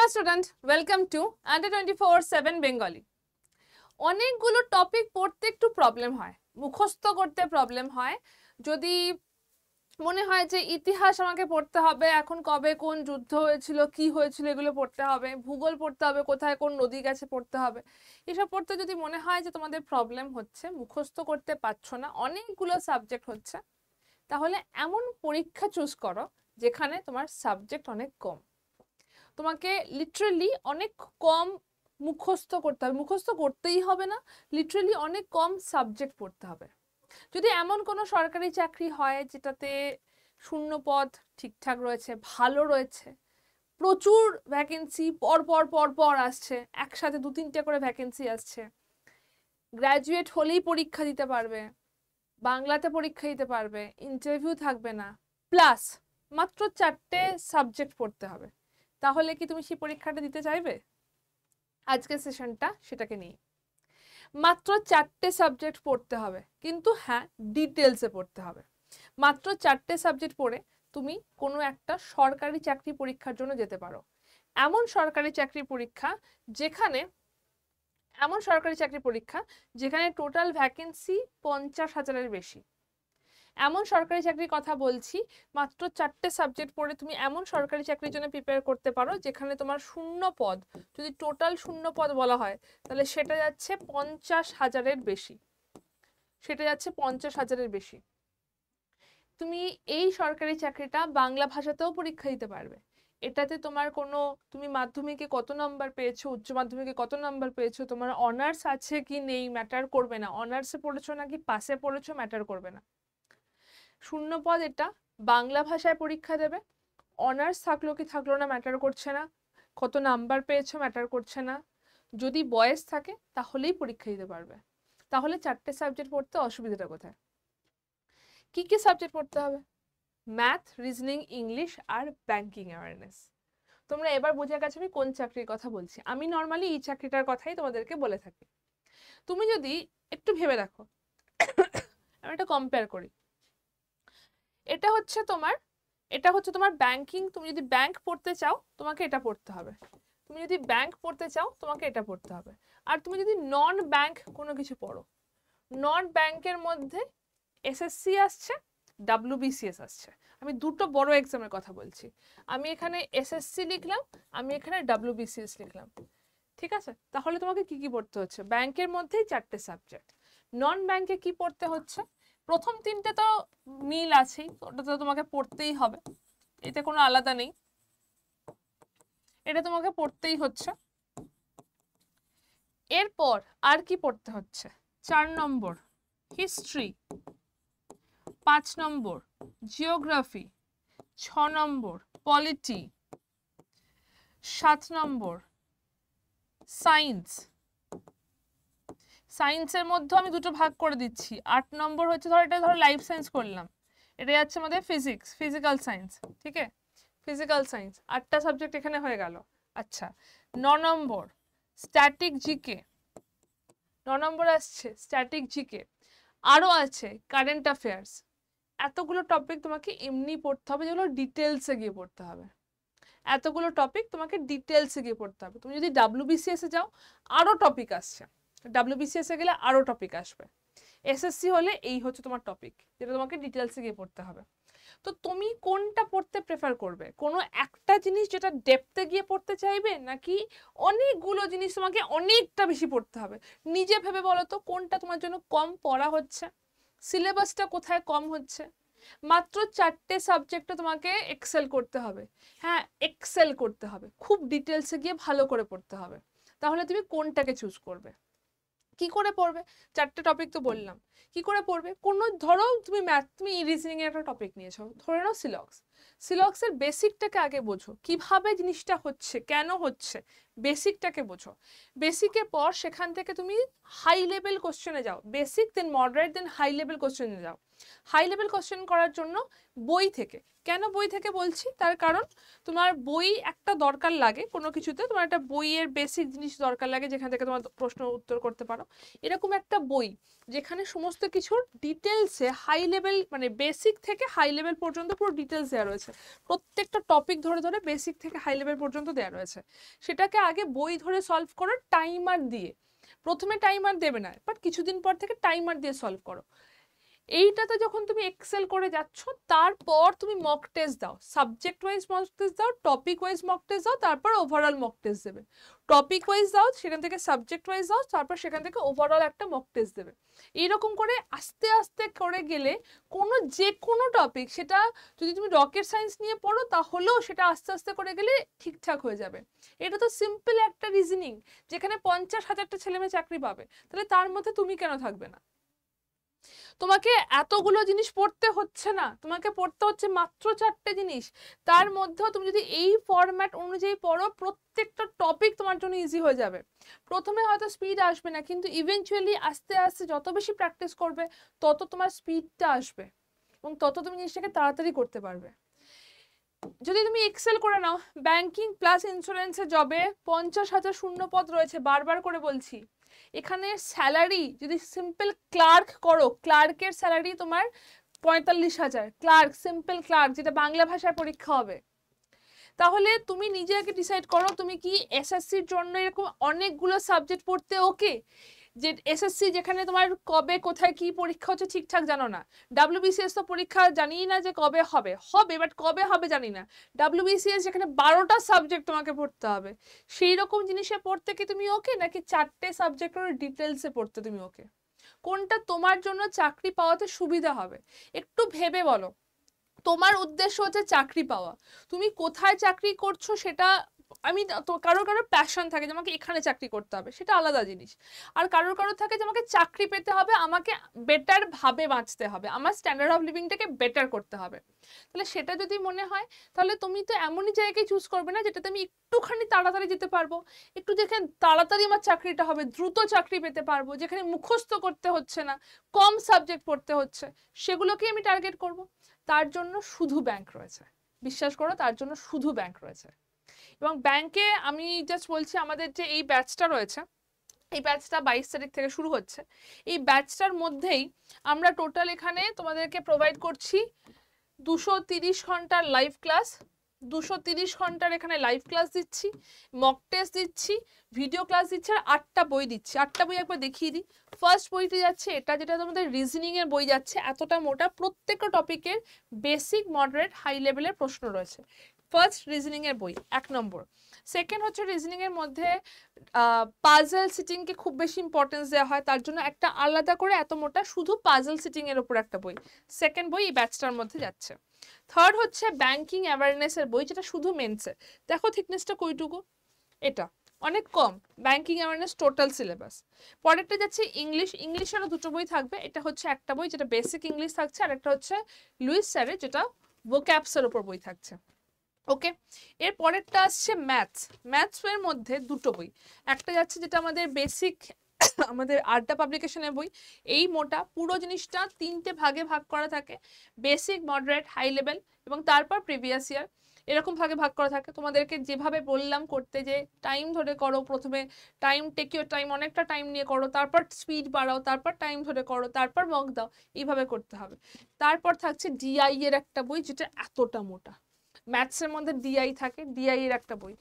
Hello student, welcome to Under 24/7 Bengali. অনেকগুলো topic পড়তে একটু প্রবলেম হয়, মুখস্থ করতে প্রবলেম হয়। যদি মনে হয় যে ইতিহাস আমাকে পড়তে হবে, এখন কবে কোন যুদ্ধ হয়েছিল, কি হয়েছিল এগুলো পড়তে হবে, ভূগোল পড়তে হবে, কোথায় কোন নদী গেছে পড়তে হবে, এসব পড়তে যদি মনে হয় যে তোমাদের প্রবলেম হচ্ছে, মুখস্থ করতে পারছো না, অনেকগুলো সাবজেক্ট হচ্ছে, তাহলে এমন পরীক্ষা চুজ করো যেখানে তোমার সাবজেক্ট অনেক কম। তোমাকে লিটারেলি অনেক কম মুখস্থ করতে হবে, মুখস্থ করতেই হবে না, লিটারেলি অনেক কম সাবজেক্ট পড়তে হবে। যদি এমন কোনো সরকারি চাকরি হয় যেটাতে শূন্য পদ ঠিকঠাক রয়েছে, ভালো রয়েছে, প্রচুর ভ্যাকেন্সি পর পর পর পর আসছে, একসাথে 2-3টে করে ভ্যাকেন্সি আসছে, গ্র্যাজুয়েট হলেই পরীক্ষা দিতে পারবে, বাংলাতে পরীক্ষা দিতে পারবে, ইন্টারভিউ থাকবে না, প্লাস মাত্র 4টে সাবজেক্ট পড়তে হবে, তাহলে কি তুমি সেই পরীক্ষাটা দিতে চাইবে? আজকের সেশনটা সেটাকে নিয়ে। মাত্র 4টে সাবজেক্ট পড়তে হবে, কিন্তু হ্যাঁ ডিটেলসে পড়তে হবে। মাত্র 4টে সাবজেক্ট পড়ে তুমি কোনো একটা সরকারি চাকরি পরীক্ষার জন্য যেতে পারো। এমন সরকারি চাকরি পরীক্ষা যেখানে টোটাল ভ্যাকেন্সি 50,000-এর বেশি। এমন সরকারি চাকরির কথা বলছি, মাত্র 4টে সাবজেক্ট পড়ে তুমি এমন সরকারি চাকরির জন্য প্রিপেয়ার করতে পারো যেখানে তোমার শূন্য পদ, যদি টোটাল শূন্য পদ বলা হয় তাহলে সেটা যাচ্ছে 50,000-এর বেশি, সেটা যাচ্ছে 50,000-এর বেশি। তুমি এই সরকারি চাকরিটা বাংলা ভাষাতেও পরীক্ষা দিতে পারবে। এটাতে তোমার কোনো, তুমি মাধ্যমিকে কত নাম্বার পেয়েছো, উচ্চ মাধ্যমিকে কত নাম্বার পেয়েছো, তোমার অনার্স আছে কি নেই ম্যাটার করবে না, অনার্সে পড়েছো নাকি পাসে পড়েছো ম্যাটার করবে না। শূন্যপদ এটা, বাংলা ভাষায় পরীক্ষা দেবে, অনার্স থাকলো কি থাকলো না ম্যাটার করছে না, কত নাম্বার পেয়েছো ম্যাটার করছে না, যদি বয়স থাকে তাহলেই পরীক্ষা দিতে পারবে। তাহলে 4টে সাবজেক্ট পড়তে অসুবিধাটা কোথায়? কি কি সাবজেক্ট পড়তে হবে? ম্যাথ, রিজনিং, ইংলিশ আর ব্যাংকিং অ্যাওয়ারনেস। তোমরা এবার বুঝে গেছো আমি কোন চাকরির কথা বলছি। আমি নর্মালি এই চাকরিটার কথাই তোমাদেরকে বলে থাকি। তুমি যদি একটু ভেবে দেখো, আমি একটা কম্পেয়ার করি, এটা হচ্ছে তোমার ব্যাংকিং। তুমি যদি ব্যাংক পড়তে চাও তোমাকে এটা পড়তে হবে, তুমি যদি ব্যাংক পড়তে চাও তোমাকে এটা পড়তে হবে। আর তুমি যদি নন ব্যাংক কোনো কিছু পড়ো, নন ব্যাংকের মধ্যে এসএসসি আসছে, WBCS আসছে। আমি দুটো বড় এক্সামের কথা বলছি, আমি এখানে এসএসসি লিখলাম, আমি এখানে WBCS লিখলাম, ঠিক আছে? তাহলে তোমাকে কি কি পড়তে হচ্ছে? ব্যাংকের মধ্যেই 4টে সাবজেক্ট। নন ব্যাংকে কি পড়তে হচ্ছে? প্রথম 3টে তো মিল আছেই, ওটা তো তোমাকে পড়তেই হবে, এতে কোনো আলাদা নেই, এটা তোমাকে পড়তেই হচ্ছে। এরপর আর কি পড়তে হচ্ছে? 4 নম্বর হিস্ট্রি, 5 নম্বর জিওগ্রাফি, 6 নম্বর পলিটি, 7 নম্বর সায়েন্স। সায়েন্সের মধ্যে আমি দুটো ভাগ করে দিচ্ছি, 8 নম্বর হচ্ছে, ধরো লাইফ সায়েন্স করলাম, এটা যাচ্ছে আমাদের ফিজিক্স, ফিজিক্যাল সায়েন্স, ঠিক আছে? ফিজিক্যাল সায়েন্স 8টা সাবজেক্ট এখানে হয়ে গেল। আচ্ছা, 9 নম্বর স্ট্যাটিক জিকে, 9 নম্বর আসছে স্ট্যাটিক জিকে, আরও আছে কারেন্ট অ্যাফেয়ার্স। এতগুলো টপিক তোমাকে এমনি পড়তে হবে, যেগুলো ডিটেলসে গিয়ে পড়তে হবে, এতগুলো টপিক তোমাকে ডিটেলসে গিয়ে পড়তে হবে। তুমি যদি WBCS এ যাও আরও টপিক আসছে, WBCS এ গেলে আরও টপিক আসবে, এসএসসি হলে এই হচ্ছে তোমার টপিক যেটা তোমাকে ডিটেলসে গিয়ে পড়তে হবে। তো তুমি কোনটা পড়তে প্রেফার করবে? কোনো একটা জিনিস যেটা ডেপথে গিয়ে পড়তে চাইবে, নাকি অনেকগুলো জিনিস তোমাকে অনেকটা বেশি পড়তে হবে? নিজে ভেবে বলো তো কোনটা তোমার জন্য কম পড়া হচ্ছে, সিলেবাসটা কোথায় কম হচ্ছে। মাত্র 4টে সাবজেক্টে তোমাকে এক্সেল করতে হবে, হ্যাঁ এক্সেল করতে হবে, খুব ডিটেলসে গিয়ে ভালো করে পড়তে হবে। তাহলে তুমি কোনটাকে চুজ করবে? কি করে পড়বে? 4টে টপিক তো বললাম, কি করে পড়বে? কোনো ধরো তুমি তুমি রিজনিং এর একটা টপিক নিয়েছো, ধরে নাও সিলক্সের বেসিকটাকে আগে বোঝো, কিভাবে জিনিসটা হচ্ছে, কেন হচ্ছে, বেসিকটাকে বোঝো। বেসিকের পর সেখান থেকে তুমি হাই লেভেল কোশ্চেনে যাও, বেসিক দেন মডারেট দেন হাই লেভেল কোশ্চেনে যাও। হাই লেভেল কোশ্চেন করার জন্য বই থেকে। কেন বই থেকে বলছি, তার কারণ তোমার বই একটা দরকার লাগে কোনো কিছুতে, তোমার একটা বইয়ের বেসিক জিনিস দরকার লাগে যেখান থেকে তোমার প্রশ্ন উত্তর করতে পারো। এরকম একটা বই যেখানে সমস্ত কিছুর ডিটেলসে হাই লেভেল মানে বেসিক থেকে হাই লেভেল পর্যন্ত পুরো ডিটেলস দেওয়া রয়েছে, প্রত্যেকটা টপিক ধরে ধরে বেসিক থেকে হাই লেভেল পর্যন্ত দেওয়া রয়েছে। সেটাকে আগে বই ধরে সলভ করো টাইমার দিয়ে, প্রথমে টাইমার দেবে না, বাট কিছুদিন পর থেকে টাইমার দিয়ে সলভ করো। এইটাতে যখন তুমি এক্সেল করে যাচ্ছ, তারপর তুমি মক টেস্ট দাও, সাবজেক্ট ওয়াইজ মক টেস্ট দাও, টপিক ওয়াইজ মক টেস্ট দাও, তারপর ওভারঅল মক টেস্ট দেবে। টপিক ওয়াইজ দাও, সেখান থেকে সাবজেক্ট ওয়াইজ দাও, তারপর সেখান থেকে ওভারঅল একটা মক টেস্ট দেবে। এইরকম করে আস্তে আস্তে করে গেলে যে কোনো টপিক, সেটা যদি তুমি রকেট সায়েন্স নিয়ে পড়ো তাহলেও সেটা আস্তে আস্তে করে গেলে ঠিকঠাক হয়ে যাবে। এটা তো সিম্পল একটা রিজনিং, যেখানে 50,000টা ছেলেমেয়ে চাকরি পাবে, তাহলে তার মধ্যে তুমি কেন থাকবে না? তোমাকে এতগুলো জিনিস পড়তে হচ্ছে না, তোমাকে পড়তে হচ্ছে মাত্র 4টে জিনিস। তার মধ্যেও তুমি যদি এই ফরম্যাট অনুযায়ী পড়ো, প্রত্যেকটা টপিক তোমার জন্য ইজি হয়ে যাবে। প্রথমে হয়তো স্পিড আসবে না, কিন্তু ইভেনচুয়ালি আস্তে আস্তে যত বেশি প্র্যাকটিস করবে তত তোমার স্পিডটা আসবে এবং তত তুমি জিনিসটাকে তাড়াতাড়ি করতে পারবে। যদি তুমি এক্সেল করে নাও, ব্যাংকিং প্লাস ইন্স্যুরেন্সের জবে 50,000 শূন্য পদ রয়েছে, বারবার করে বলছি। এখানে স্যালারি যদি সিম্পল ক্লার্ক করো, ক্লার্কের স্যালারি তোমার 45,000, ক্লার্ক, সিম্পল ক্লার্ক, যেটা বাংলা ভাষায় পরীক্ষা হবে। তাহলে তুমি নিজে আগে ডিসাইড করো, তুমি কি এসএসসির জন্য এরকম অনেকগুলো সাবজেক্ট পড়তে ওকে, যে এসএসসি যেখানে তোমার কবে কোথায় কি পরীক্ষা হচ্ছে ঠিকঠাক জানো না। ডাব্লিউবিসিএস তো পরীক্ষা জানি না যে কবে হবে, বাট কবে হবে জানি না। ডাব্লিউবিসিএস যেখানে 12টা সাবজেক্ট তোমাকে পড়তে হবে, সেই রকম জিনিসে পড়তে কি তুমি ওকে, নাকি 4টে সাবজেক্টের ডিটেলসে পড়তে তুমি ওকে? কোনটা তোমার জন্য চাকরি পাওয়াতে সুবিধা হবে একটু ভেবে বলো। তোমার উদ্দেশ্য হচ্ছে চাকরি পাওয়া, তুমি কোথায় চাকরি করছো সেটা, আমি তো কারোর প্যাশন থাকে যে আমাকে এখানে চাকরি করতে হবে, সেটা আলাদা জিনিস। আর কারোর থাকে যে আমাকে চাকরি পেতে হবে, আমাকে বেটার ভাবে বাঁচতে হবে, আমার স্ট্যান্ডার্ড অফ লিভিংটাকে বেটার করতে হবে। তাহলে সেটা যদি মনে হয়, তাহলে তুমি তো এমনই জায়গায় চুজ করবে না যেটাতে আমি একটুখানি তাড়াতাড়ি যেতে পারবো, একটু যেখানে তাড়াতাড়ি আমার চাকরিটা হবে, দ্রুত চাকরি পেতে পারবো, যেখানে মুখস্থ করতে হচ্ছে না, কম সাবজেক্ট পড়তে হচ্ছে, সেগুলোকেই আমি টার্গেট করব। তার জন্য শুধু ব্যাংক রয়েছে, বিশ্বাস করো, তার জন্য শুধু ব্যাংক রয়েছে। এবং ব্যাংকে আমি জাস্ট বলছি, আমাদের যে এই ব্যাচটা রয়েছে, এই ব্যাচটা 22 তারিখ থেকে শুরু হচ্ছে। এই ব্যাচটার মধ্যেই আমরা টোটাল এখানে তোমাদেরকে প্রোভাইড করছি 230 ঘন্টার লাইভ ক্লাস, 230 ঘন্টার এখানে লাইভ ক্লাস দিচ্ছি, মক টেস্ট দিচ্ছি, ভিডিও ক্লাস দিচ্ছি, আর 8টা বই দিচ্ছি। 8টা বই একবার দেখিয়ে দিই। ফার্স্ট বইটি যাচ্ছে এটা, যেটা তোমাদের রিজনিং এর বই যাচ্ছে, এতটা মোটা, প্রত্যেকটা টপিকের বেসিক, মডারেট, হাই লেভেলের প্রশ্ন রয়েছে। ফার্স্ট রিজনিং এর বই 1 নম্বর। সেকেন্ড হচ্ছে রিজনিং এর মধ্যে পাজল সিটিং কে খুব বেশি ইম্পর্টেন্স দেওয়া হয়, তার জন্য একটা আলাদা করে এত মোটা শুধু পাজল সিটিং এর উপর একটা বই, সেকেন্ড বই এই ব্যাচটার মধ্যে যাচ্ছে। থার্ড হচ্ছে ব্যাংকিং অ্যাওয়ারনেস এর বই, যেটা শুধু মেন্সে। দেখো থিকনেসটা কইটুকু, এটা অনেক কম, ব্যাংকিং অ্যাওয়ারনেস টোটাল সিলেবাস। পরেরটা যাচ্ছে ইংলিশ, ইংলিশেরও 2টো বই থাকবে, এটা হচ্ছে একটা বই যেটা বেসিক ইংলিশ থাকছে, আর একটা হচ্ছে লুইস স্যারের যেটা ভোক্যাবসের উপর বই থাকছে। ওকে, এর পরেরটা আসছে ম্যাথস। ম্যাথস এর মধ্যে 2টো বই, একটা যাচ্ছে যেটা আমাদের বেসিক, আমাদের আড্ডা পাবলিকেশনের বই, এই মোটা পুরো জিনিসটা 3টে ভাগে ভাগ করা থাকে, বেসিক, মডারেট, হাই লেভেল, এবং তারপর প্রিভিয়াস ইয়ার, এরকম ভাগে ভাগ করা থাকে। তোমাদেরকে যেভাবে বললাম করতে, যে টাইম ধরে করো, প্রথমে টাইম, টেক ইউর টাইম, অনেকটা টাইম নিয়ে করো, তারপর স্পিড বাড়াও, তারপর টাইম ধরে করো, তারপর মক দাও, এইভাবে করতে হবে। তারপর থাকছে ডিআই এর একটা বই, যেটা এতটা মোটা, ম্যাথসের মধ্যে ডিআই থাকে, ডিআই এর একটা বই।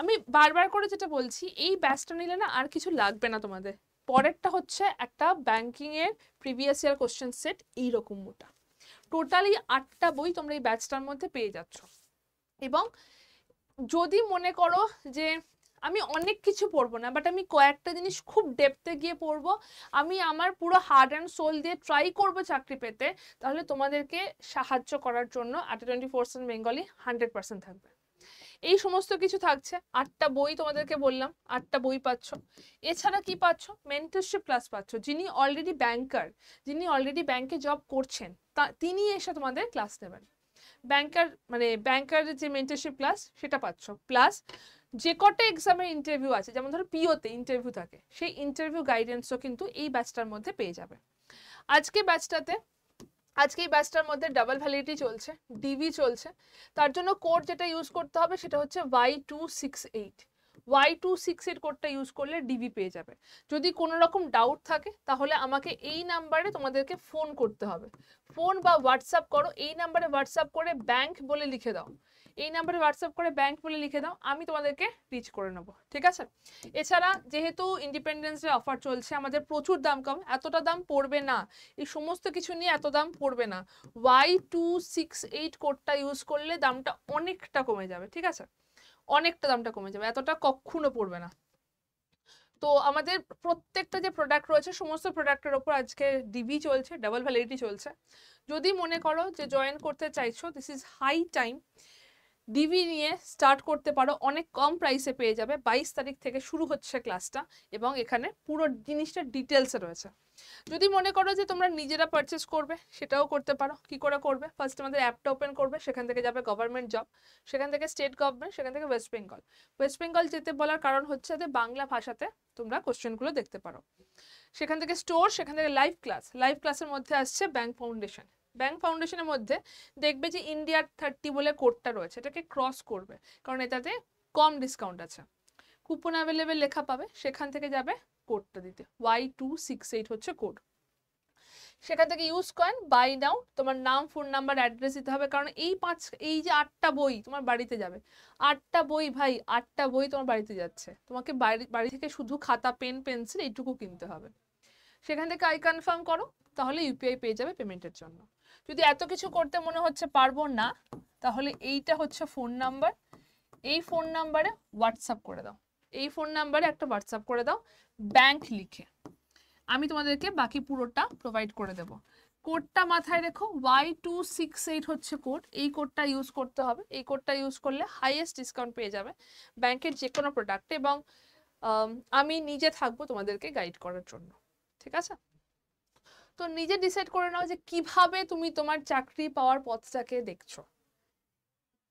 আমি বারবার করে যেটা বলছি, এই ব্যাচটা নিলে না আর কিছু লাগবে না তোমাদের। পরেরটা হচ্ছে একটা ব্যাংকিং এর প্রিভিয়াস ইয়ার কোশ্চেন সেট, এইরকম মোটা। টোটালি 8টা বই তোমরা এই ব্যাচটার মধ্যে পেয়ে যাচ্ছ। এবং যদি মনে করো যে আমি অনেক কিছু পড়বো না, বাট আমি কয়েকটা জিনিস খুব ডেপথে গিয়ে পড়বো, আমি আমার পুরো হার্ট অ্যান্ড সোল দিয়ে ট্রাই করবো চাকরি পেতে, তাহলে তোমাদেরকে সাহায্য করার জন্য ATA 24/7 বেঙ্গলি 100% থাকবে। এই সমস্ত কিছু থাকছে, 8টা বই তোমাদেরকে বললাম, 8টা বই পাচ্ছ। এছাড়া কি পাচ্ছ? মেন্টরশিপ ক্লাস পাচ্ছ। যিনি অলরেডি ব্যাংকার, যিনি অলরেডি ব্যাংকে জব করছেন, তিনি এসে তোমাদের ক্লাস নেবেন। ব্যাংকারের যে মেন্টরশিপ ক্লাস সেটা পাচ্ছ, প্লাস যে কটা এক্সামের ইন্টারভিউ আছে, যেমন ধরো পিওতে ইন্টারভিউ থাকে, সেই ইন্টারভিউ গাইডেন্সও কিন্তু এই ব্যাচটার মধ্যে পেয়ে যাবে। আজকে ব্যাচটাতে আজকে এই ব্যাচটার মধ্যে ডাবল ভ্যালিডিটি চলছে, ডিভি চলছে, তার জন্য কোড যেটা ইউজ করতে হবে সেটা হচ্ছে Y268। Y268 কোডটা ইউজ করলে ডিভি পেয়ে যাবে। যদি কোনো রকম ডাউট থাকে তাহলে আমাকে এই নাম্বারে তোমাদেরকে ফোন করতে হবে, ফোন বা হোয়াটসঅ্যাপ করো। এই নাম্বারে হোয়াটসঅ্যাপ করে ব্যাংক বলে লিখে দাও, এই নাম্বারে হোয়াটসঅ্যাপ করে ব্যাংক বলে লিখে দাও, আমি তোমাদেরকে রিচ করে নেবো, ঠিক আছে? এছাড়া যেহেতু ইন্ডিপেন্ডেন্স ডে অফার চলছে, আমাদের প্রচুর দাম কম, এতটা দাম পড়বে না, এই সমস্ত কিছু নিয়ে এত দাম পড়বে না। Y268 কোডটা ইউজ করলে দামটা অনেকটা কমে যাবে, ঠিক আছে? অনেকটা দামটা কমে যাবে, এতটা কখনো পড়বে না। তো আমাদের প্রত্যেকটা যে প্রোডাক্ট রয়েছে সমস্ত প্রোডাক্টের ওপর আজকে ডিভি চলছে, ডাবল ভ্যালিডিটি চলছে। যদি মনে করো যে জয়েন করতে চাইছো, দিস ইজ হাই টাইম, ডিভি নিয়ে স্টার্ট করতে পারো, অনেক কম প্রাইসে পেয়ে যাবে। 22 তারিখ থেকে শুরু হচ্ছে ক্লাসটা এবং এখানে পুরো জিনিসটা ডিটেলসে রয়েছে। যদি মনে করো যে তোমরা নিজেরা পারচেস করবে, সেটাও করতে পারো। কি করে করবে? ফার্স্ট আমাদের অ্যাপটা ওপেন করবে, সেখান থেকে যাবে গভর্নমেন্ট জব, সেখান থেকে স্টেট গভর্নমেন্ট, সেখান থেকে ওয়েস্ট বেঙ্গল। ওয়েস্ট বেঙ্গল যেতে বলার কারণ হচ্ছে যে বাংলা ভাষাতে তোমরা কোশ্চেনগুলো দেখতে পারো। সেখান থেকে স্টোর, সেখান থেকে লাইভ ক্লাস, লাইভ ক্লাসের মধ্যে আসছে ব্যাংক ফাউন্ডেশন। ব্যাংক ফাউন্ডেশনের মধ্যে দেখবে যে ইন্ডিয়ার 30 বলে কোডটা রয়েছে, এটাকে ক্রস করবে কারণ এটাতে কম ডিসকাউন্ট আছে। কুপন অ্যাভেলেবেল লেখা পাবে, সেখান থেকে যাবে কোডটা দিতে, Y268 হচ্ছে কোড। সেখান থেকে ইউজ কয়েন বাই নাও, তোমার নাম, ফোন নাম্বার, অ্যাড্রেস দিতে হবে, কারণ এই যে 8টা বই তোমার বাড়িতে যাবে, 8টা বই ভাই, 8টা বই তোমার বাড়িতে যাচ্ছে, তোমাকে বাড়ি থেকে শুধু খাতা, পেন, পেন্সিল এইটুকু কিনতে হবে। সেখান থেকে আই কনফার্ম করো, তাহলে ইউপিআই পেয়ে যাবে পেমেন্টের জন্য। যদি এত কিছু করতে মনে হচ্ছে পারবো না, তাহলে এইটা হচ্ছে ফোন নাম্বার, এই ফোন নাম্বারে হোয়াটসঅ্যাপ করে দাও, এই ফোন নাম্বারে একটা হোয়াটসঅ্যাপ করে দাও ব্যাংক লিখে, আমি তোমাদেরকে বাকি পুরোটা প্রোভাইড করে দেব। কোডটা মাথায় রেখো, Y268 হচ্ছে কোড, এই কোডটা ইউজ করতে হবে। এই কোডটা ইউজ করলে হাইয়েস্ট ডিসকাউন্ট পেয়ে যাবে ব্যাংকের যে কোনো প্রোডাক্টে, এবং আমি নিজে থাকবো তোমাদেরকে গাইড করার জন্য, ঠিক আছে? তো নিজে ডিসাইড করে নাও যে কিভাবে তুমি তোমার চাকরি পাওয়ার পথটাকে দেখছো।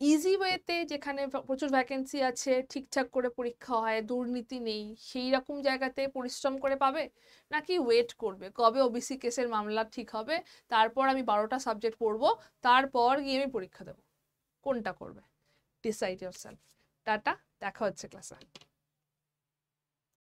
ইজি ওয়েতে, যেখানে প্রচুর ভ্যাকেন্সি আছে, ঠিকঠাক করে পরীক্ষা হয়, দুর্নীতি নেই, সেই রকম জায়গাতে পরিশ্রম করে পাবে, নাকি ওয়েট করবে কবে ওবিসি কেসের মামলা ঠিক হবে, তারপর আমি 12টা সাবজেক্ট পড়বো, তারপর গিয়ে আমি পরীক্ষা দেবো? কোনটা করবে? Decide yourself. টাটা, দেখা হচ্ছে ক্লাসে।